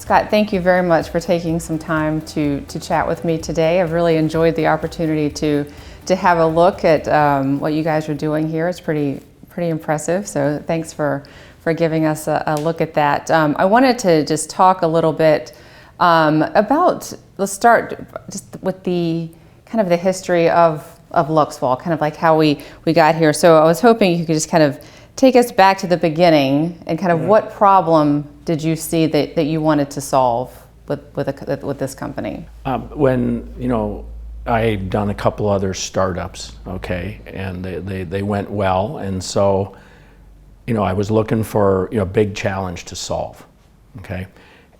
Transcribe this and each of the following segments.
Scott, thank you very much for taking some time to chat with me today. I've really enjoyed the opportunity to have a look at what you guys are doing here. It's pretty impressive, so thanks for giving us a look at that. I wanted to just talk a little bit about, let's start just with the kind of the history of LuxWall, kind of like how we got here. So I was hoping you could just kind of take us back to the beginning and kind of what problem did you see that you wanted to solve with this company? When I'd done a couple other startups, okay, and they went well, and so I was looking for a big challenge to solve, okay,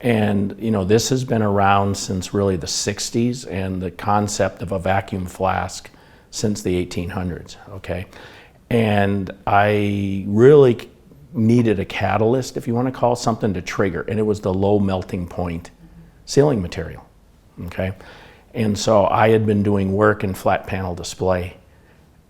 and this has been around since really the 60s, and the concept of a vacuum flask since the 1800s, okay. And I really needed a catalyst, if you want to call it, something to trigger, and it was the low melting point sealing material, okay? And so I had been doing work in flat panel display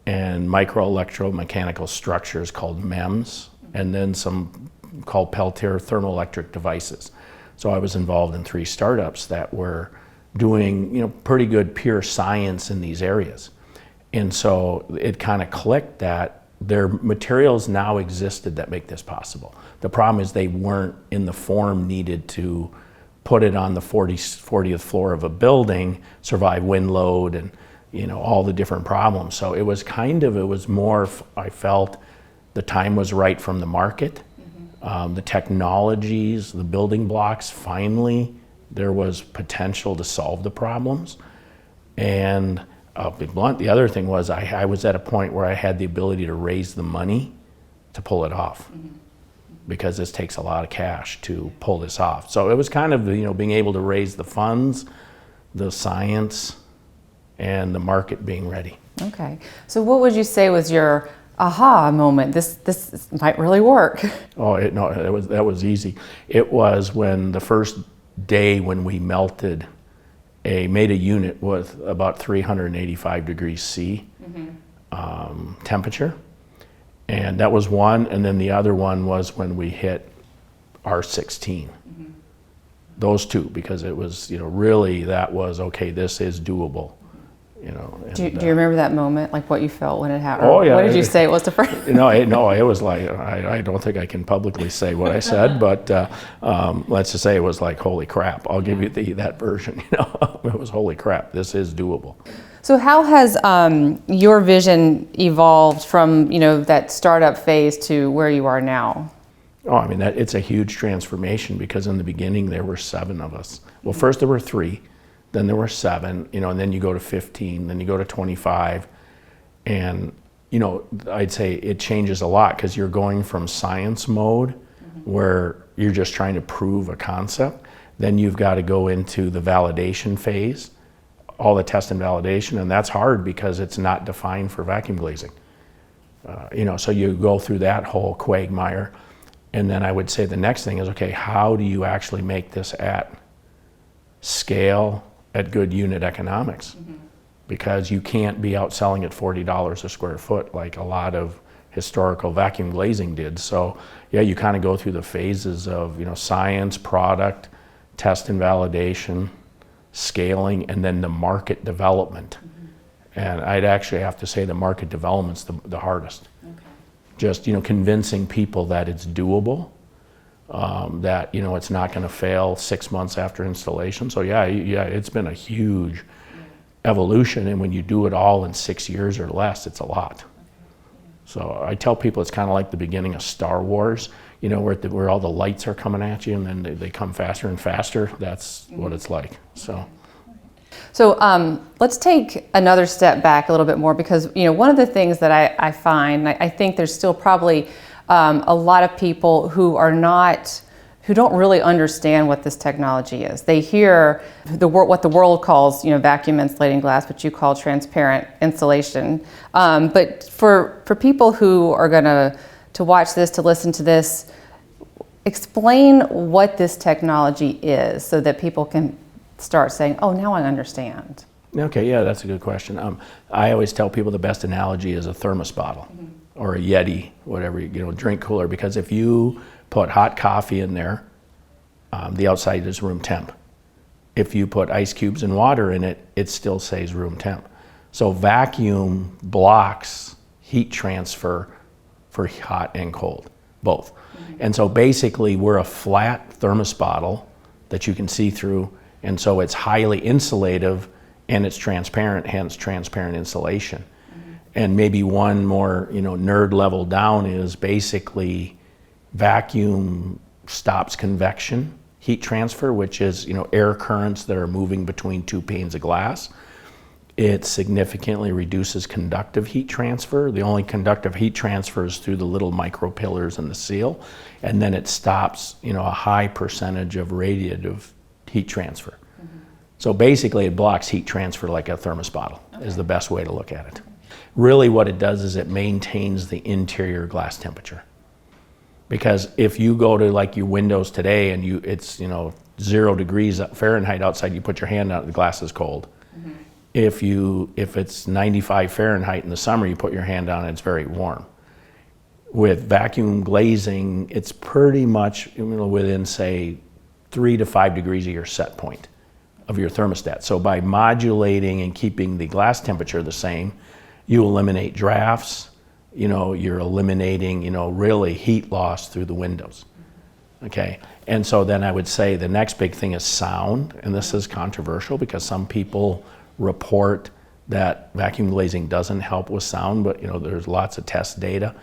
and micro electromechanical structures called MEMS, and then some called Peltier thermoelectric devices. So I was involved in 3 startups that were doing pretty good pure science in these areas. And so it kind of clicked that their materials now existed that make this possible. The problem is they weren't in the form needed to put it on the 40th floor of a building, survive wind load and all the different problems. So it was more, I felt the time was right from the market. The technologies, the building blocks, finally there was potential to solve the problems. And I'll be blunt, the other thing was I was at a point where I had the ability to raise the money to pull it off, because this takes a lot of cash to pull this off. So it was kind of being able to raise the funds, the science, and the market being ready. Okay, so what would you say was your aha moment? This might really work. Oh that was easy. It was when the first day when we made a unit with about 385 degrees C temperature, and that was one, and then the other one was when we hit R16. Those two, because it was really, that was okay, this is doable. Do you remember that moment, like what you felt when it happened? Oh yeah. What did you say? What's the first? It was like, I don't think I can publicly say what I said, but let's just say it was like, holy crap. I'll give you that version. It was holy crap. This is doable. So how has your vision evolved from that startup phase to where you are now? Oh, I mean, it's a huge transformation, because in the beginning there were 7 of us. Well, first there were 3. Then there were 7, and then you go to 15, then you go to 25. And, I'd say it changes a lot, because you're going from science mode where you're just trying to prove a concept. Then you've got to go into the validation phase, all the test and validation, and that's hard because it's not defined for vacuum glazing. So you go through that whole quagmire. And then I would say the next thing is, okay, how do you actually make this at scale, at good unit economics? Because you can't be out selling at $40 a square foot like a lot of historical vacuum glazing did. So yeah, you kind of go through the phases of science, product, test and validation, scaling, and then the market development. And I'd actually have to say the market development's the hardest. Just convincing people that it's doable, that it's not going to fail 6 months after installation. So yeah, it's been a huge evolution, and when you do it all in 6 years or less, it's a lot. So I tell people it's kind of like the beginning of Star Wars, where all the lights are coming at you, and then they come faster and faster. That's what it's like. So let's take another step back a little bit more, because one of the things that I find, I think there's still probably a lot of people who don't really understand what this technology is. They hear what the world calls vacuum insulating glass, but you call transparent insulation. But for people who are going to watch this, to listen to this, explain what this technology is so that people can start saying, oh, now I understand. Okay, yeah, that's a good question. I always tell people the best analogy is a thermos bottle or a Yeti, whatever, drink cooler, because if you put hot coffee in there, the outside is room temp. If you put ice cubes and water in it, it still stays room temp. So vacuum blocks heat transfer for hot and cold, both. And so basically we're a flat thermos bottle that you can see through, and so it's highly insulative and it's transparent, hence transparent insulation. And maybe one more, nerd level down is basically vacuum stops convection heat transfer, which is, air currents that are moving between two panes of glass. It significantly reduces conductive heat transfer. The only conductive heat transfer is through the little micro pillars in the seal, and then it stops, a high percentage of radiative heat transfer. So basically it blocks heat transfer like a thermos bottle, is the best way to look at it. Really what it does is it maintains the interior glass temperature. Because if you go to like your windows today and it's 0 degrees Fahrenheit outside, you put your hand out, the glass is cold. If it's 95 Fahrenheit in the summer, you put your hand on it, it's very warm. With vacuum glazing, it's pretty much within say 3 to 5 degrees of your set point of your thermostat. So by modulating and keeping the glass temperature the same, you eliminate drafts. You're eliminating, really heat loss through the windows. Okay, and so then I would say the next big thing is sound, and this is controversial because some people report that vacuum glazing doesn't help with sound, but there's lots of test data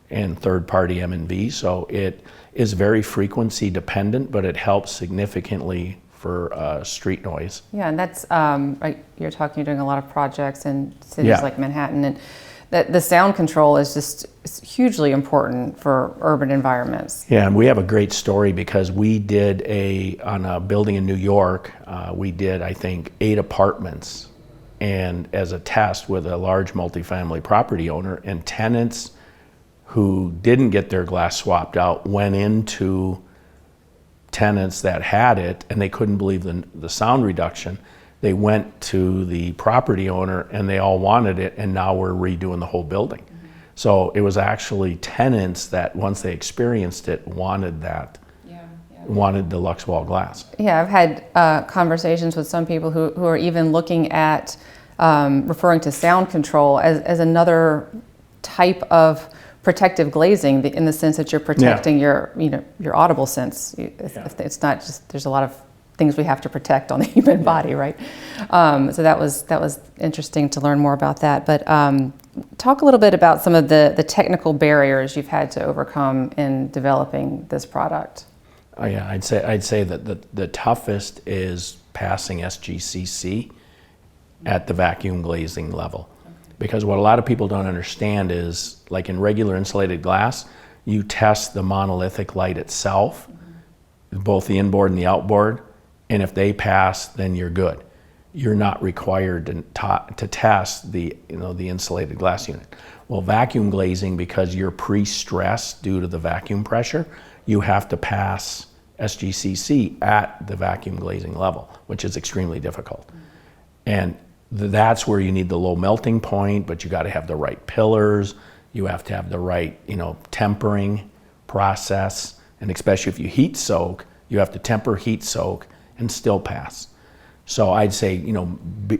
and third-party M&V, so it is very frequency dependent, but it helps significantly for street noise. Yeah, and that's right. You're doing a lot of projects in cities like Manhattan, and that the sound control is just hugely important for urban environments. Yeah, and we have a great story because we did on a building in New York, we did, I think, 8 apartments, and as a test with a large multifamily property owner, and tenants who didn't get their glass swapped out went into tenants that had it, and they couldn't believe the sound reduction. They went to the property owner and they all wanted it, and now we're redoing the whole building. So it was actually tenants that once they experienced it wanted that, wanted the LuxWall glass. Yeah, I've had conversations with some people who are even looking at referring to sound control as another type of protective glazing, in the sense that you're protecting your audible sense. It's not just, there's a lot of things we have to protect on the human body, right? So that was interesting to learn more about that. But talk a little bit about some of the technical barriers you've had to overcome in developing this product. Oh yeah, I'd say that the toughest is passing SGCC at the vacuum glazing level. Because what a lot of people don't understand is, like in regular insulated glass, you test the monolithic light itself, both the inboard and the outboard, and if they pass, then you're good. You're not required to test the insulated glass unit. Well, vacuum glazing, because you're pre-stressed due to the vacuum pressure, you have to pass SGCC at the vacuum glazing level, which is extremely difficult. And that's where you need the low melting point, but you got to have the right pillars. You have to have the right, tempering process, and especially if you heat soak, you have to temper, heat soak, and still pass. So I'd say,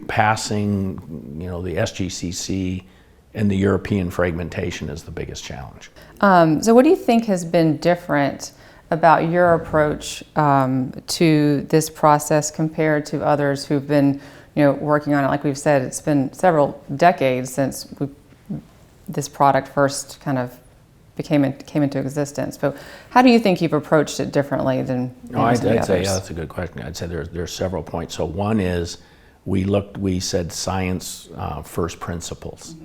passing, the SGCC and the European fragmentation is the biggest challenge. So what do you think has been different about your approach to this process compared to others who've been working on it? Like we've said, it's been several decades since this product first kind of came into existence. But how do you think you've approached it differently than I'd some of the say, others? yeah, that's a good question. I'd say there's several points. So one is we said science first principles.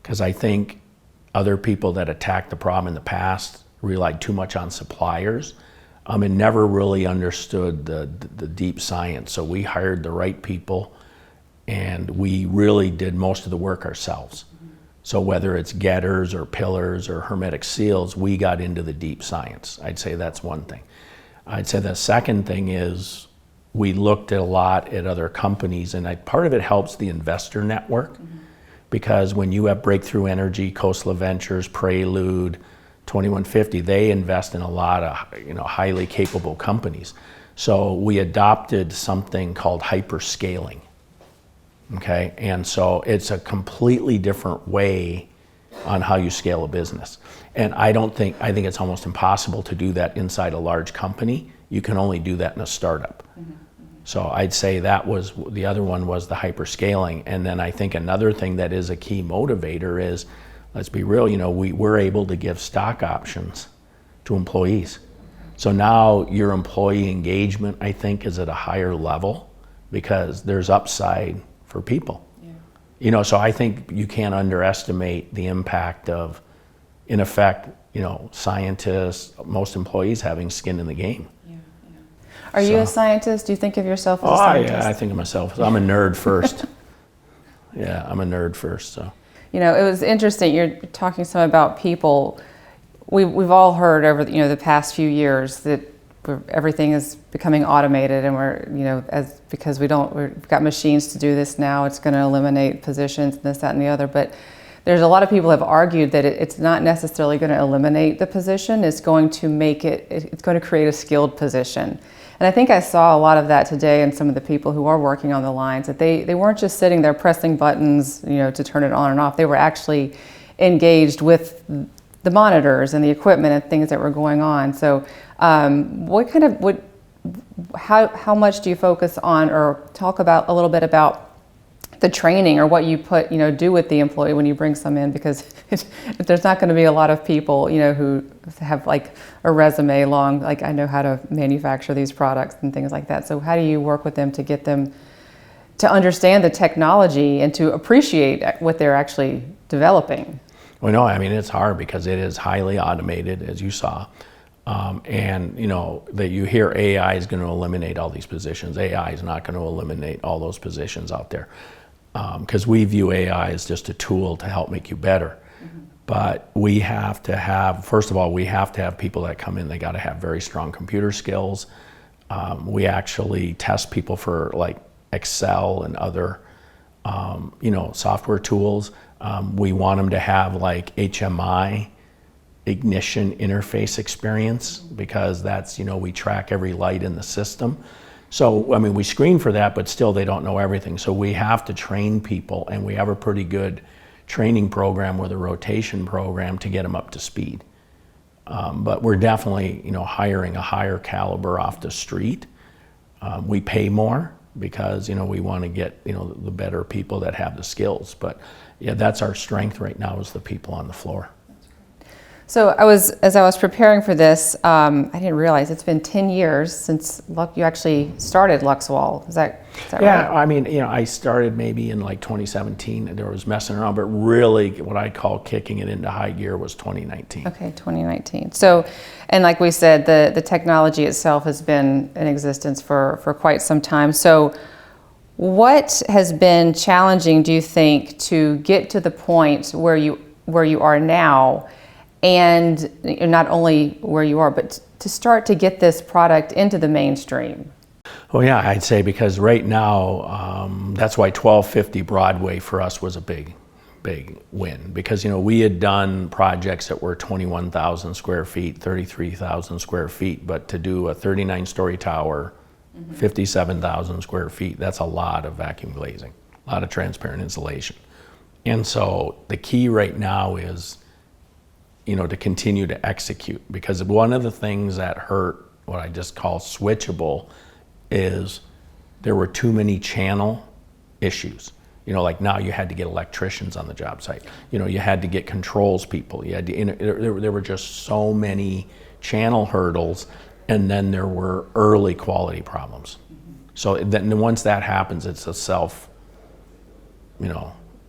Because I think other people that attacked the problem in the past relied too much on suppliers and never really understood the deep science. So we hired the right people, and we really did most of the work ourselves. So whether it's getters or pillars or hermetic seals, we got into the deep science. I'd say that's one thing. I'd say the second thing is we looked a lot at other companies, and part of it helps the investor network, because when you have Breakthrough Energy, Khosla Ventures, Prelude, 2150, they invest in a lot of highly capable companies. So we adopted something called hyperscaling. Okay, and so it's a completely different way on how you scale a business. And I think it's almost impossible to do that inside a large company. You can only do that in a startup. So I'd say that was, the other one was the hyperscaling. And then I think another thing that is a key motivator is, let's be real, we're able to give stock options to employees. So now your employee engagement, I think, is at a higher level because there's upside for people. Yeah. So I think you can't underestimate the impact of, in effect, scientists, most employees having skin in the game. Yeah, yeah. Are you a scientist? Do you think of yourself as a scientist? Yeah, I think of myself. I'm a nerd first. Yeah, I'm a nerd first, so. It was interesting. You're talking some about people. We've all heard over the past few years that everything is becoming automated, and because we've got machines to do this now, it's going to eliminate positions and this, that, and the other. But there's a lot of people have argued that it's not necessarily going to eliminate the position. It's going to it's going to create a skilled position. And I think I saw a lot of that today in some of the people who are working on the lines, that they weren't just sitting there pressing buttons, to turn it on and off. They were actually engaged with the monitors and the equipment and things that were going on. So how much do you focus on, or talk about a little bit about the training, or what you do with the employee when you bring some in? Because there's not going to be a lot of people, who have like a resume long, like I know how to manufacture these products and things like that. So how do you work with them to get them to understand the technology and to appreciate what they're actually developing? Well, no, it's hard because it is highly automated, as you saw. And that you hear AI is going to eliminate all these positions. AI is not going to eliminate all those positions out there, because we view AI as just a tool to help make you better. Mm-hmm. But we have to have, first of all, we have to have people that come in. They got to have very strong computer skills. We actually test people for like Excel and other software tools. We want them to have like HMI, ignition interface experience, because that's, we track every light in the system. So, we screen for that, but still they don't know everything. So we have to train people, and we have a pretty good training program with a rotation program to get them up to speed. But we're definitely, hiring a higher caliber off the street. We pay more because, we want to get, the better people that have the skills. But yeah, that's our strength right now, is the people on the floor. So as I was preparing for this, I didn't realize it's been 10 years since you actually started LuxWall. Is that yeah, right? I started maybe in like 2017, and there was messing around, but really what I call kicking it into high gear was 2019. Okay, 2019. So, and like we said, the technology itself has been in existence for quite some time. So what has been challenging, do you think, to get to the point where you are now? And not only where you are, but to start to get this product into the mainstream? Well, yeah, I'd say because right now, that's why 1250 Broadway for us was a big win. Because, we had done projects that were 21,000 square feet, 33,000 square feet, but to do a 39-story tower, 57,000 square feet, that's a lot of vacuum glazing, a lot of transparent insulation. And so the key right now is, to continue to execute, because one of the things that hurt, what I just call switchable, is there were too many channel issues. Like now you had to get electricians on the job site. You had to get controls people. You had to, there were just so many channel hurdles, and then there were early quality problems. So then once that happens, it's a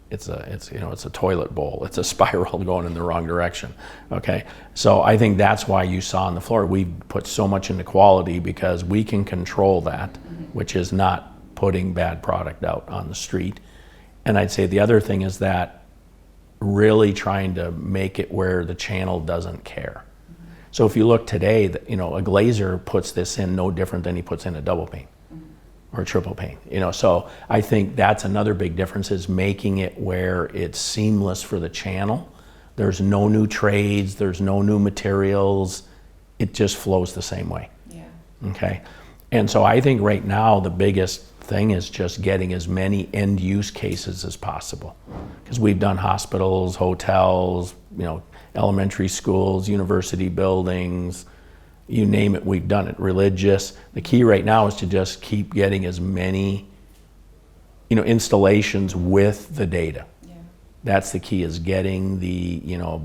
it's a toilet bowl. It's a spiral going in the wrong direction. Okay, so I think that's why you saw on the floor we put so much into quality, because we can control that, which is not putting bad product out on the street. And I'd say the other thing is that really trying to make it where the channel doesn't care. So if you look today, a glazer puts this in no different than he puts in a double pane or a triple pane. So I think that's another big difference, is making it where it's seamless for the channel, There's no new trades, there's no new materials. It just flows the same way. Yeah. Okay. And so I think right now the biggest thing is just getting as many end use cases as possible. Because we've done hospitals, hotels, elementary schools, university buildings, you name it, we've done it. Religious. The key right now is to just keep getting as many, installations with the data. Yeah. That's the key, is getting the,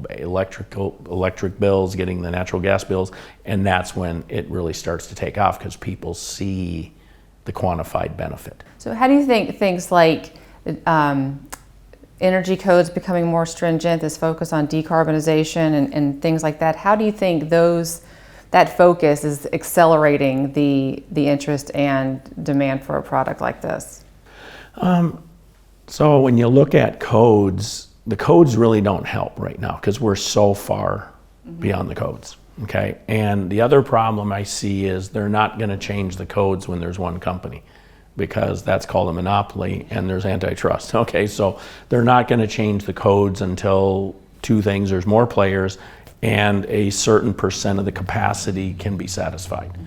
electric bills, getting the natural gas bills, and that's when it really starts to take off because people see the quantified benefit. So how do you think things like energy codes becoming more stringent, this focus on decarbonization and things like that, how do you think that focus is accelerating the interest and demand for a product like this? So when you look at codes, the codes really don't help right now because we're so far beyond the codes. Okay, and the other problem I see is they're not going to change the codes when there's one company, because that's called a monopoly and there's antitrust. Okay, so they're not going to change the codes until two things: there's more players and a certain percent of the capacity can be satisfied.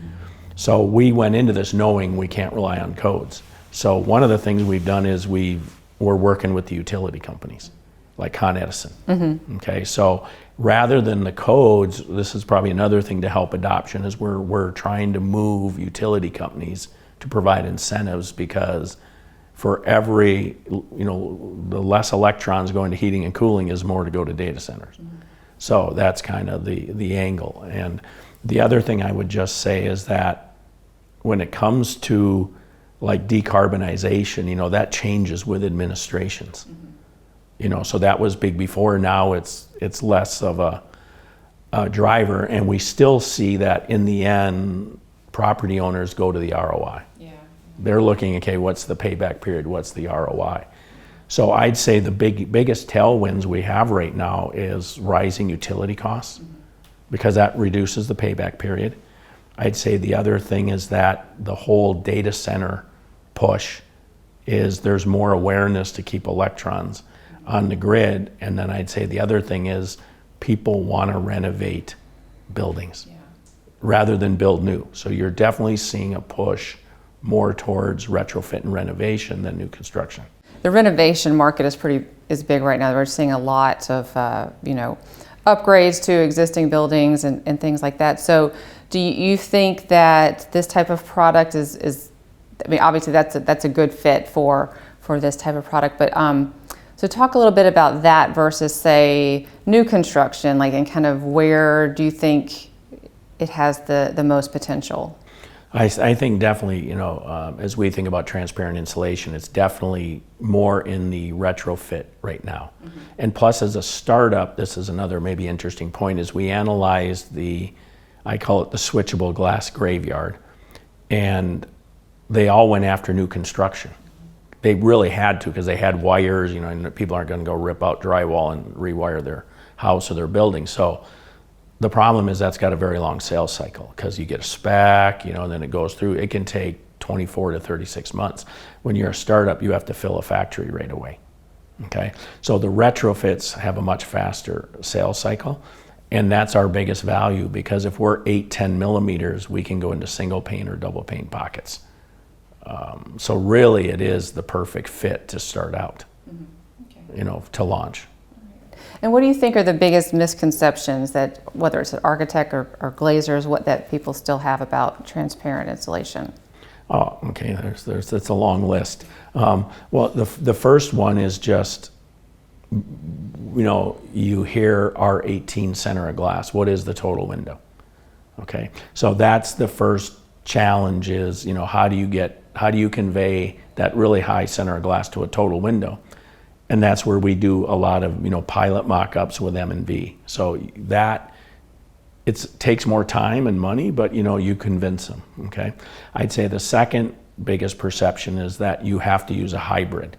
So we went into this knowing we can't rely on codes. So one of the things we've done is we're working with the utility companies like Con Edison. Okay, so rather than the codes, this is probably another thing to help adoption, is we're trying to move utility companies to provide incentives, because for every, the less electrons going to heating and cooling is more to go to data centers. So that's kind of the angle. And the other thing I would just say is that when it comes to like decarbonization, that changes with administrations. So that was big before. Now it's less of a driver, and we still see that in the end, property owners go to the ROI. Yeah. They're looking, okay, what's the payback period? What's the ROI? So I'd say the biggest tailwinds we have right now is rising utility costs, because that reduces the payback period. I'd say the other thing is that the whole data center push is there's more awareness to keep electrons on the grid. And then I'd say the other thing is people want to renovate buildings rather than build new. So you're definitely seeing a push more towards retrofit and renovation than new construction. The renovation market is big right now. We're seeing a lot of upgrades to existing buildings and things like that. So do you think that this type of product is I mean, obviously that's a good fit for this type of product, but so talk a little bit about that versus, say, new construction, and kind of where do you think it has the most potential? I think definitely, as we think about transparent insulation, it's definitely more in the retrofit right now. And plus, as a startup, this is another maybe interesting point, is we analyzed I call it the switchable glass graveyard, and they all went after new construction. They really had to, because they had wires, and people aren't going to go rip out drywall and rewire their house or their building. So the problem is that's got a very long sales cycle, because you get a spec, and then it goes through. It can take 24 to 36 months. When you're a startup, you have to fill a factory right away. Okay, so the retrofits have a much faster sales cycle, and that's our biggest value, because if we're 8-10 millimeters, we can go into single pane or double pane pockets. So really, it is the perfect fit to start out, to launch. And what do you think are the biggest misconceptions that, whether it's an architect or glazers, that people still have about transparent insulation? Oh, okay. That's a long list. Well, the first one is just, you hear R18 center of glass. What is the total window? Okay, so that's the first challenge. Is how do you convey that really high center of glass to a total window? And that's where we do a lot of pilot mock-ups with M&V. So that it takes more time and money, but you convince them. Okay, I'd say the second biggest perception is that you have to use a hybrid.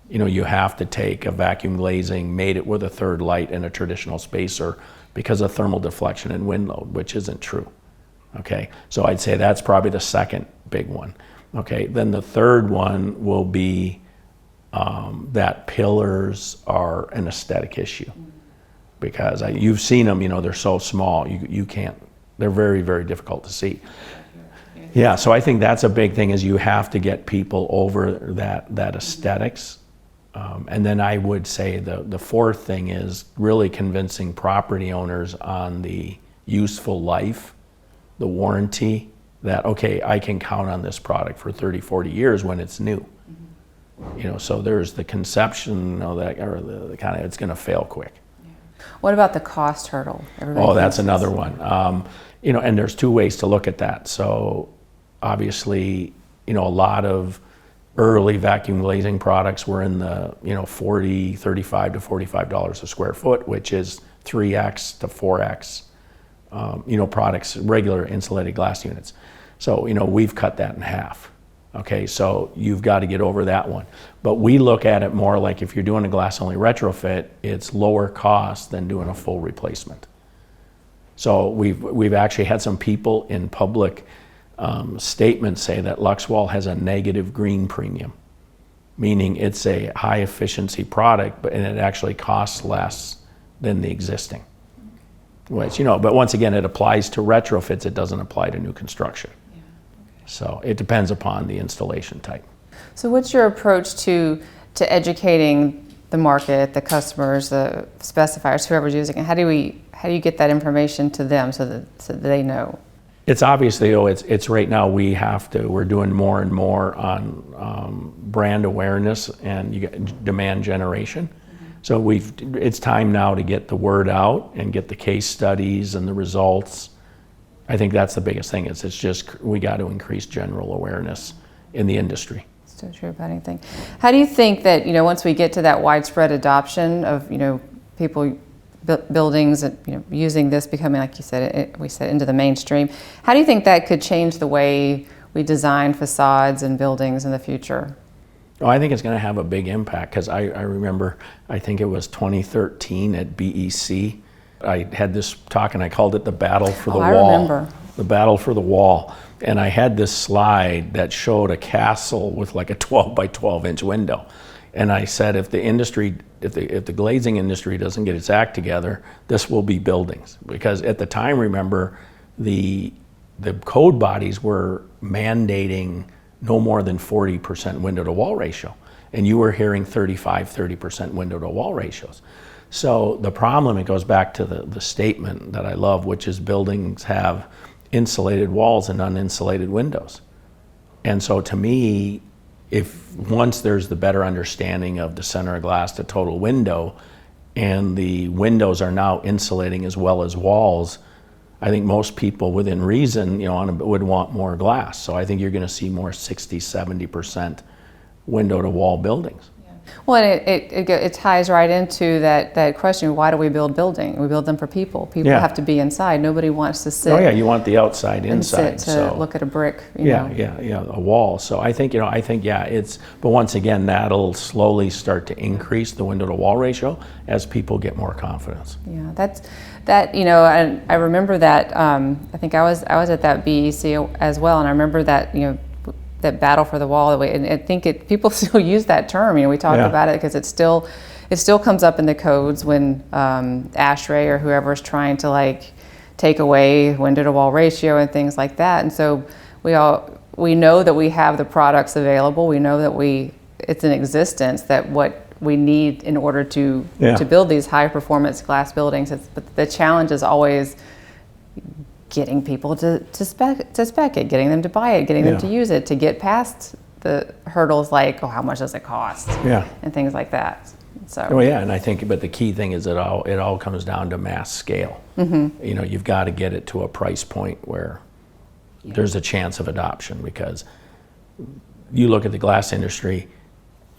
You have to take a vacuum glazing, made it with a third light and a traditional spacer because of thermal deflection and wind load, which isn't true. Okay, so I'd say that's probably the second big one. Okay, then the third one will be that pillars are an aesthetic issue. because you've seen them, they're so small, you can't, they're very, very difficult to see. Yeah, so I think that's a big thing, is you have to get people over that aesthetics. And then I would say the fourth thing is really convincing property owners on the useful life, the warranty, that, okay, I can count on this product for 30, 40 years when it's new. So there's the conception, that, or the kind of, it's going to fail quick. What about the cost hurdle? That's another one. And there's two ways to look at that. So obviously, a lot of early vacuum glazing products were in the, $35 to $45 a square foot, which is 3x to 4x, products, regular insulated glass units. So, we've cut that in half. Okay, so you've got to get over that one. But we look at it more like, if you're doing a glass only retrofit, it's lower cost than doing a full replacement. So we've actually had some people in public statements say that LuxWall has a negative green premium, meaning it's a high efficiency product, and it actually costs less than the existing. Which, but once again, it applies to retrofits, it doesn't apply to new construction. So it depends upon the installation type. So what's your approach to educating the market, the customers, the specifiers, whoever's using it? How do you get that information to them so that they know? It's obviously, it's right now we're doing more and more on brand awareness and demand generation. So it's time now to get the word out and get the case studies and the results. I think that's the biggest thing. It's just, we got to increase general awareness in the industry. Still true about anything. How do you think that, once we get to that widespread adoption of, people, buildings, using this, becoming, like you said, we said, into the mainstream, how do you think that could change the way we design facades and buildings in the future? Oh, I think it's going to have a big impact, because I remember, I think it was 2013 at BEC, I had this talk and I called it the battle for the wall. I remember. The battle for the wall. And I had this slide that showed a castle with like a 12 by 12 inch window. And I said, if the glazing industry doesn't get its act together, this will be buildings. Because at the time, remember, the code bodies were mandating no more than 40% window to wall ratio. And you were hearing 30% window to wall ratios. So the problem, it goes back to the statement that I love, which is buildings have insulated walls and uninsulated windows. And so to me, if once there's the better understanding of the center of glass to total window, and the windows are now insulating as well as walls, I think most people within reason, would want more glass. So I think you're going to see more 60, 70% window to wall buildings. Well, it ties right into that question, why do we build buildings? We build them for people. People have to be inside. Nobody wants to sit. Oh yeah, you want the outside inside. Sit to look at a brick. A wall. So I think, but once again, that'll slowly start to increase the window to wall ratio as people get more confidence. Yeah, and I remember that, I think I was at that BEC as well, and I remember that, that battle for the wall, and I think people still use that term. We talk about it because it still comes up in the codes when ASHRAE or whoever is trying to take away window to wall ratio and things like that. And so we know that we have the products available. We know that it's in existence, that what we need in order to build these high performance glass buildings. But the challenge is always getting people to spec it, getting them to buy it, getting them to use it, to get past the hurdles like, how much does it cost? And things like that. So. And I think, but the key thing is it all comes down to mass scale. Mm-hmm. You've got to get it to a price point where there's a chance of adoption, because you look at the glass industry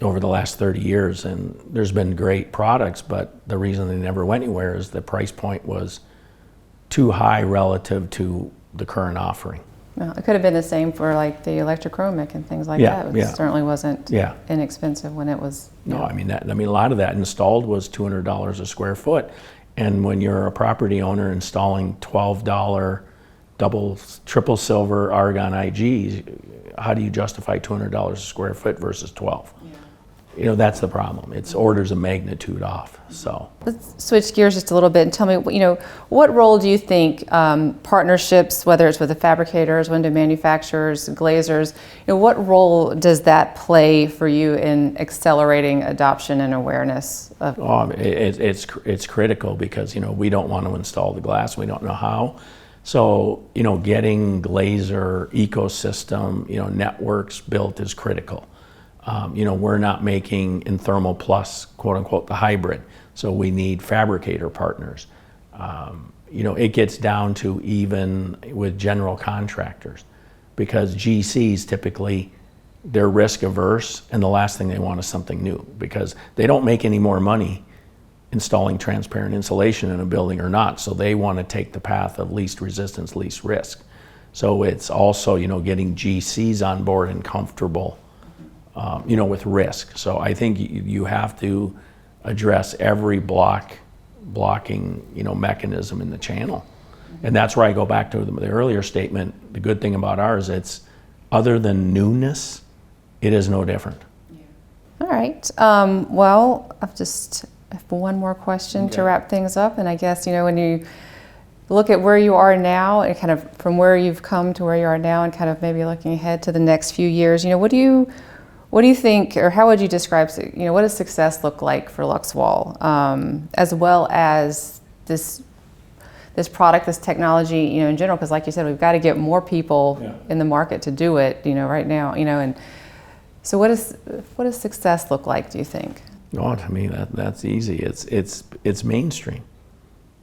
over the last 30 years, and there's been great products, but the reason they never went anywhere is the price point was too high relative to the current offering. Well, it could have been the same for the electrochromic and things like that. It certainly wasn't inexpensive when it was. No, a lot of that installed was $200 a square foot, and when you're a property owner installing $12 triple silver argon IGs, how do you justify $200 a square foot versus $12? That's the problem. It's orders of magnitude off. So let's switch gears just a little bit and tell me, what role do you think partnerships, whether it's with the fabricators, window manufacturers, glazers, what role does that play for you in accelerating adoption and awareness of? It's critical because we don't want to install the glass. We don't know how. So getting glazer ecosystem networks built is critical. We're not making in Thermal Plus, quote unquote, the hybrid. So we need fabricator partners. It gets down to even with general contractors, because GCs typically, they're risk averse, and the last thing they want is something new, because they don't make any more money installing transparent insulation in a building or not. So they want to take the path of least resistance, least risk. So it's also, getting GCs on board and comfortable with risk. So I think you have to address every blocking, mechanism in the channel. And that's where I go back to the earlier statement. The good thing about ours, it's other than newness, it is no different. All right. Well, I have one more question to wrap things up. And I guess, when you look at where you are now and kind of from where you've come to where you are now and kind of maybe looking ahead to the next few years, what do you think, or how would you describe, what does success look like for LuxWall, as well as this product, this technology, in general? Because like you said, we've got to get more people in the market to do it, right now, and so what does success look like, do you think? Oh, to me, that's easy. It's mainstream.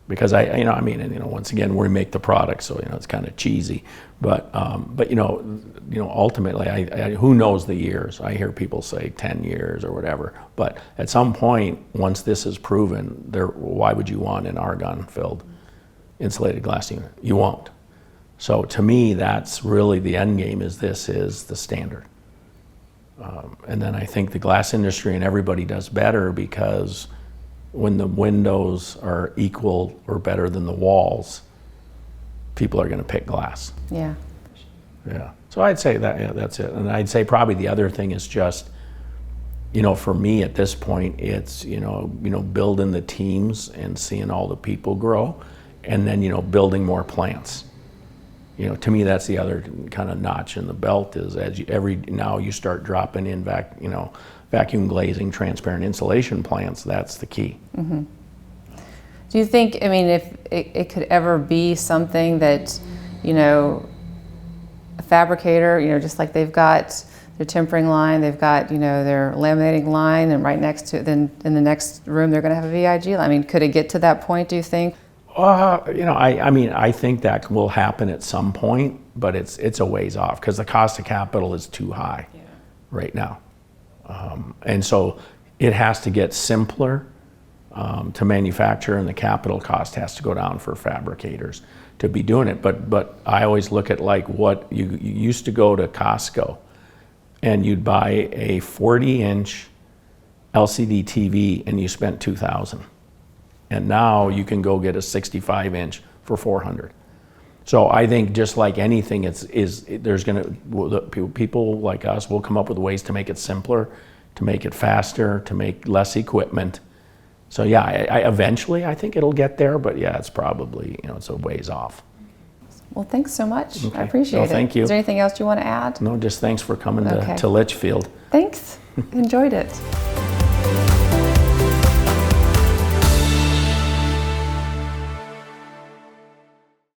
Because once again, we make the product, so it's kind of cheesy, but ultimately, who knows the years? I hear people say 10 years or whatever, but at some point, once this is proven, why would you want an argon-filled insulated glass unit? You won't. So to me, that's really the end game. This is the standard, and then I think the glass industry and everybody does better because when the windows are equal or better than the walls, people are going to pick glass. Yeah. Yeah. So I'd say that's it. And I'd say probably the other thing is just, for me at this point, it's, building the teams and seeing all the people grow, and then, building more plants. To me, that's the other kind of notch in the belt is now you start dropping in vacuum glazing, transparent insulation plants. That's the key. Mm-hmm. Do you think, if it could ever be something that, a fabricator, just like they've got their tempering line, they've got, their laminating line, and right next to, then in the next room, they're going to have a VIG line. Could it get to that point, do you think? I think that will happen at some point, but it's a ways off because the cost of capital is too high right now. And so it has to get simpler to manufacture, and the capital cost has to go down for fabricators to be doing it. But I always look at like what you used to go to Costco and you'd buy a 40-inch LCD TV and you spent $2,000. And now you can go get a 65-inch for $400. So I think just like anything, people like us will come up with ways to make it simpler, to make it faster, to make less equipment. So yeah, eventually I think it'll get there, but yeah, it's probably, it's a ways off. Well, thanks so much. Okay. I appreciate it. Thank you. Is there anything else you want to add? No, just thanks for coming to Litchfield. Thanks. Enjoyed it.